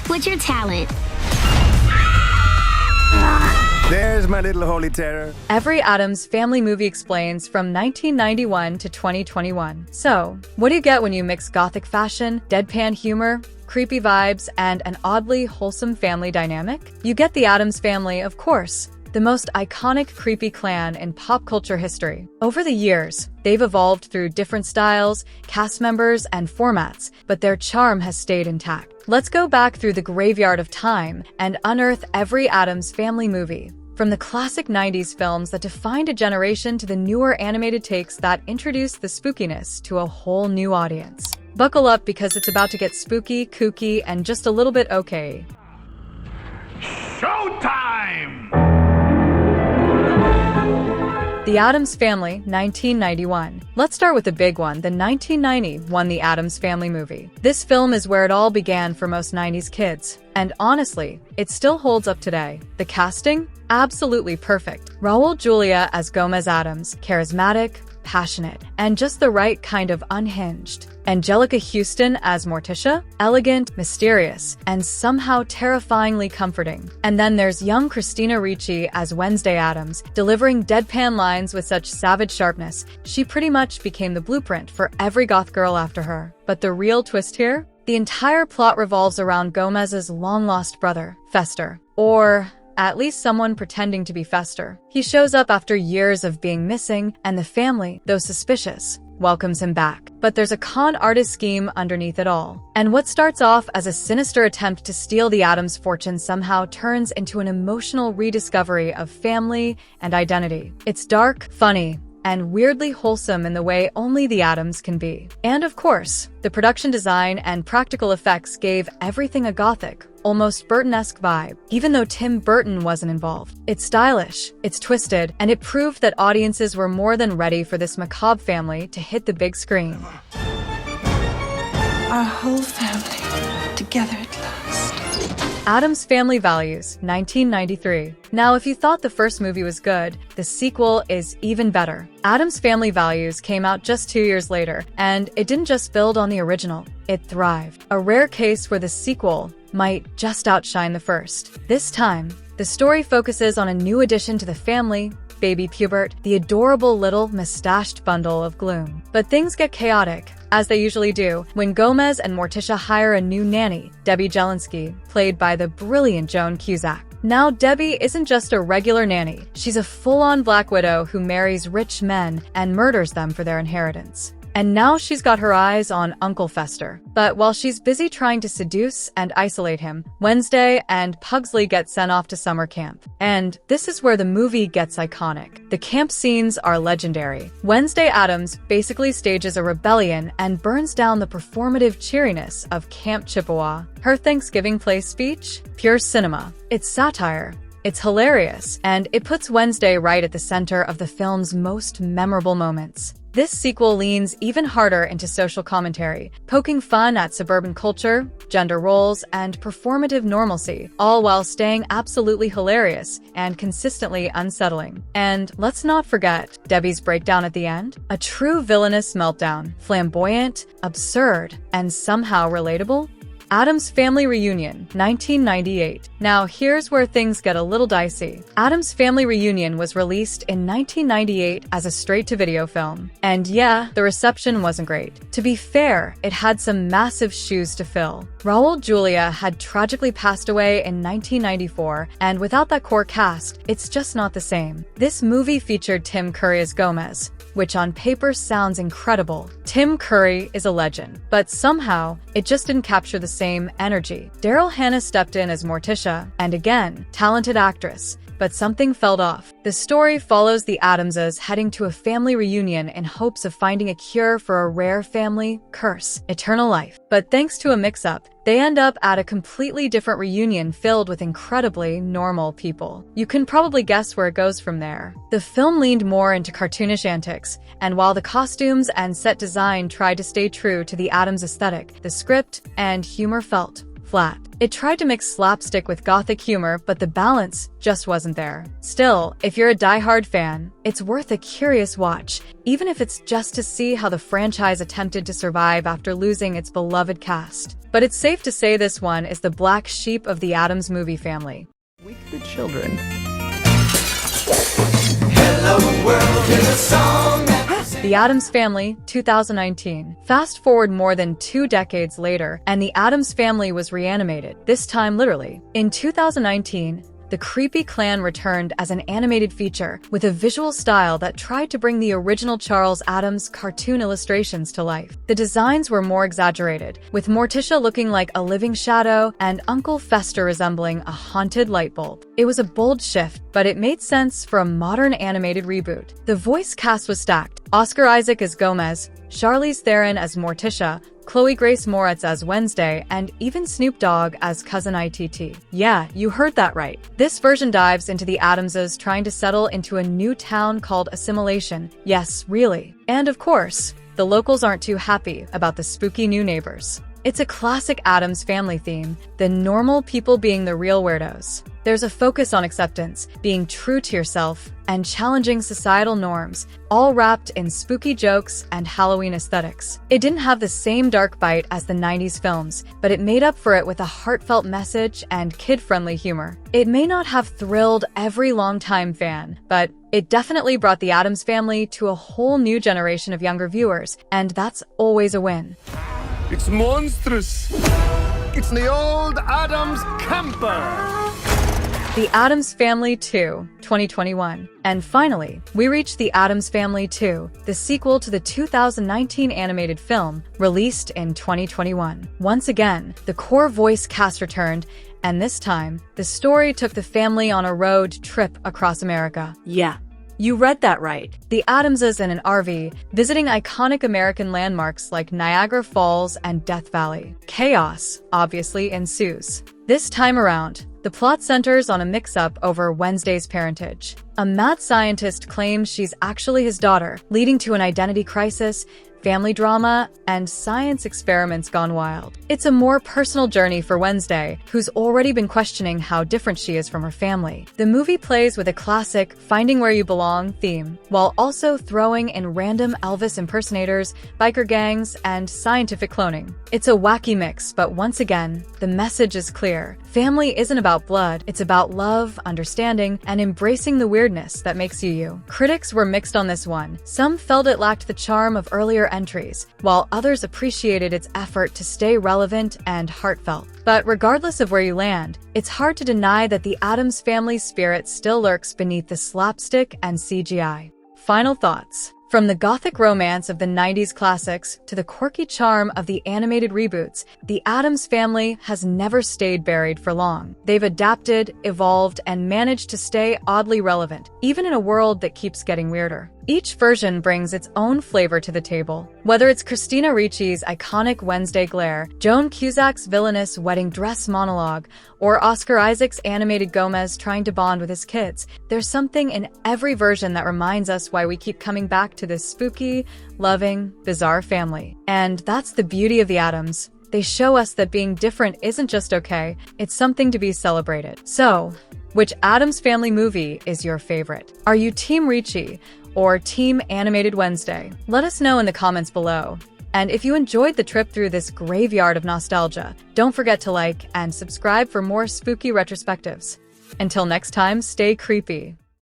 what's your talent? There's my little holy terror. Every Addams Family movie explains from 1991 to 2021. So, what do you get when you mix gothic fashion, deadpan humor, creepy vibes, and an oddly wholesome family dynamic? You get the Addams Family, of course, the most iconic creepy clan in pop culture history. Over the years, they've evolved through different styles, cast members, and formats, but their charm has stayed intact. Let's go back through the graveyard of time and unearth every Addams Family movie. From the classic 90s films that defined a generation to the newer animated takes that introduced the spookiness to a whole new audience. Buckle up because it's about to get spooky, kooky, and just a little bit okay. Showtime! The Addams Family, 1991. Let's start with the big one, the 1990 The Addams Family movie. This film is where it all began for most 90s kids. And honestly, it still holds up today. The casting? Absolutely perfect. Raul Julia as Gomez Addams, charismatic, passionate, and just the right kind of unhinged. Angelica Houston as Morticia, elegant, mysterious, and somehow terrifyingly comforting. And then there's young Christina Ricci as Wednesday Addams, delivering deadpan lines with such savage sharpness. She pretty much became the blueprint for every goth girl after her. But the real twist here? The entire plot revolves around Gomez's long-lost brother, Fester. Or at least someone pretending to be Fester. He shows up after years of being missing, and the family, though suspicious, welcomes him back. But there's a con artist scheme underneath it all. And what starts off as a sinister attempt to steal the Addams' fortune somehow turns into an emotional rediscovery of family and identity. It's dark, funny, and weirdly wholesome in the way only the Addams can be. And of course, the production design and practical effects gave everything a gothic, almost Burton-esque vibe, even though Tim Burton wasn't involved. It's stylish, it's twisted, and it proved that audiences were more than ready for this macabre family to hit the big screen. Our whole family, together at last. Addams Family Values, 1993. Now, if you thought the first movie was good, the sequel is even better. Addams Family Values came out just 2 years later, and it didn't just build on the original, it thrived. A rare case where the sequel might just outshine the first. This time, the story focuses on a new addition to the family, baby Pubert, the adorable little mustached bundle of gloom. But things get chaotic, as they usually do, when Gomez and Morticia hire a new nanny, Debbie Jelinski, played by the brilliant Joan Cusack. Now, Debbie isn't just a regular nanny. She's a full-on Black Widow who marries rich men and murders them for their inheritance. And now she's got her eyes on Uncle Fester. But while she's busy trying to seduce and isolate him, Wednesday and Pugsley get sent off to summer camp. And this is where the movie gets iconic. The camp scenes are legendary. Wednesday Addams basically stages a rebellion and burns down the performative cheeriness of Camp Chippewa. Her Thanksgiving Play speech? Pure cinema. It's satire. It's hilarious, and it puts Wednesday right at the center of the film's most memorable moments. This sequel leans even harder into social commentary, poking fun at suburban culture, gender roles, and performative normalcy, all while staying absolutely hilarious and consistently unsettling. And let's not forget Debbie's breakdown at the end. A true villainous meltdown, flamboyant, absurd, and somehow relatable. Addams Family Reunion, 1998. Now, here's where things get a little dicey. Addams Family Reunion was released in 1998 as a straight-to-video film. And yeah, the reception wasn't great. To be fair, it had some massive shoes to fill. Raul Julia had tragically passed away in 1994, and without that core cast, it's just not the same. This movie featured Tim Curry as Gomez, which on paper sounds incredible. Tim Curry is a legend, but somehow, it just didn't capture the same energy. Daryl Hannah stepped in as Morticia, and again, talented actress, but something fell off. The story follows the Addamses heading to a family reunion in hopes of finding a cure for a rare family curse, eternal life. But thanks to a mix-up, they end up at a completely different reunion filled with incredibly normal people. You can probably guess where it goes from there. The film leaned more into cartoonish antics, and while the costumes and set design tried to stay true to the Addams aesthetic, the script and humor felt flat. It tried to mix slapstick with gothic humor, but the balance just wasn't there. Still, if you're a diehard fan, it's worth a curious watch, even if it's just to see how the franchise attempted to survive after losing its beloved cast. But it's safe to say this one is the black sheep of the Addams movie family. Weak the children. Hello world is a song. The Addams Family, 2019. Fast forward more than 2 decades later, and the Addams Family was reanimated, this time literally. In 2019, the creepy clan returned as an animated feature with a visual style that tried to bring the original Charles Addams cartoon illustrations to life. The designs were more exaggerated, with Morticia looking like a living shadow and Uncle Fester resembling a haunted light bulb. It was a bold shift, but it made sense for a modern animated reboot. The voice cast was stacked. Oscar Isaac as Gomez, Charlize Theron as Morticia, Chloe Grace Moretz as Wednesday, and even Snoop Dogg as Cousin ITT. Yeah, you heard that right. This version dives into the Addamses trying to settle into a new town called Assimilation. Yes, really. And of course, the locals aren't too happy about the spooky new neighbors. It's a classic Addams Family theme, the normal people being the real weirdos. There's a focus on acceptance, being true to yourself, and challenging societal norms, all wrapped in spooky jokes and Halloween aesthetics. It didn't have the same dark bite as the 90s films, but it made up for it with a heartfelt message and kid-friendly humor. It may not have thrilled every longtime fan, but it definitely brought the Addams Family to a whole new generation of younger viewers, and that's always a win. It's monstrous. It's the old Addams camper. The Addams Family 2, 2021. And finally, we reach The Addams Family 2, the sequel to the 2019 animated film, released in 2021. Once again, the core voice cast returned, and this time, the story took the family on a road trip across America. Yeah, you read that right. The Addamses in an RV, visiting iconic American landmarks like Niagara Falls and Death Valley. Chaos, obviously, ensues. This time around, the plot centers on a mix-up over Wednesday's parentage. A mad scientist claims she's actually his daughter, leading to an identity crisis, family drama, and science experiments gone wild. It's a more personal journey for Wednesday, who's already been questioning how different she is from her family. The movie plays with a classic finding where you belong theme, while also throwing in random Elvis impersonators, biker gangs, and scientific cloning. It's a wacky mix, but once again, the message is clear. Family isn't about blood, it's about love, understanding, and embracing the weirdness that makes you you. Critics were mixed on this one. Some felt it lacked the charm of earlier entries, while others appreciated its effort to stay relevant and heartfelt. But regardless of where you land, it's hard to deny that the Addams Family spirit still lurks beneath the slapstick and CGI. Final thoughts. From the gothic romance of the 90s classics to the quirky charm of the animated reboots, the Addams Family has never stayed buried for long. They've adapted, evolved, and managed to stay oddly relevant, even in a world that keeps getting weirder. Each version brings its own flavor to the table. Whether it's Christina Ricci's iconic Wednesday glare, Joan Cusack's villainous wedding dress monologue, or Oscar Isaac's animated Gomez trying to bond with his kids, there's something in every version that reminds us why we keep coming back to this spooky, loving, bizarre family. And that's the beauty of the Addams. They show us that being different isn't just okay, it's something to be celebrated. So, which Addams Family movie is your favorite? Are you Team Ricci or Team Animated Wednesday? Let us know in the comments below. And if you enjoyed the trip through this graveyard of nostalgia, don't forget to like and subscribe for more spooky retrospectives. Until next time, stay creepy.